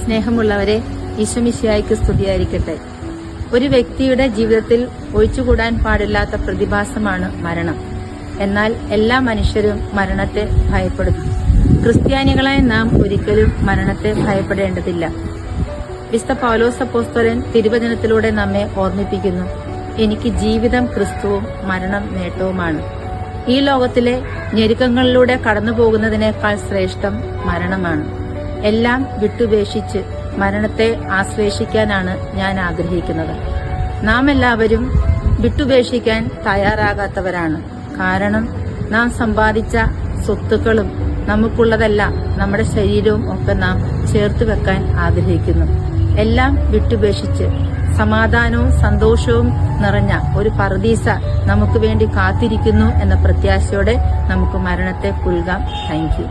സ്നേഹമുള്ളവരെ, ഈശോമിശിഹായ്ക്ക് സ്തുതിയായിരിക്കട്ടെ. ഒരു വ്യക്തിയുടെ ജീവിതത്തിൽ ഒഴിച്ചുകൂടാൻ പാടില്ലാത്ത പ്രതിഭാസമാണ് മരണം. എന്നാൽ എല്ലാ മനുഷ്യരും മരണത്തെ ഭയപ്പെടുന്നു. ക്രിസ്ത്യാനികളായ നാം ഒരിക്കലും മരണത്തെ ഭയപ്പെടേണ്ടതില്ല. വിശുദ്ധ പൗലോസ് അപ്പോസ്തലൻ തിരുവചനത്തിലൂടെ നമ്മെ ഓർമ്മിപ്പിക്കുന്നു, എനിക്ക് ജീവിതം ക്രിസ്തുവും മരണം നേട്ടവുമാണ്. ഈ ലോകത്തിലെ ഞെരുക്കങ്ങളിലൂടെ കടന്നുപോകുന്നതിനേക്കാൾ ശ്രേഷ്ഠം മരണമാണ്. എല്ലാം വിട്ടുപേക്ഷിച്ച് മരണത്തെ ആശ്ലേഷിക്കാനാണ് ഞാൻ ആഗ്രഹിക്കുന്നത്. നാം എല്ലാവരും വിട്ടുപേക്ഷിക്കാൻ തയ്യാറാകാത്തവരാണ്. കാരണം നാം സമ്പാദിച്ച സ്വത്തുക്കളും നമുക്കുള്ളതെല്ലാം, നമ്മുടെ ശരീരവും ഒക്കെ നാം ചേർത്ത് വെക്കാൻ ആഗ്രഹിക്കുന്നു. എല്ലാം വിട്ടുപേക്ഷിച്ച് സമാധാനവും സന്തോഷവും നിറഞ്ഞ ഒരു പറുദീസ നമുക്ക് വേണ്ടി കാത്തിരിക്കുന്നു എന്ന പ്രത്യാശയോടെ നമുക്ക് മരണത്തെ പുൽകാം. Thank you.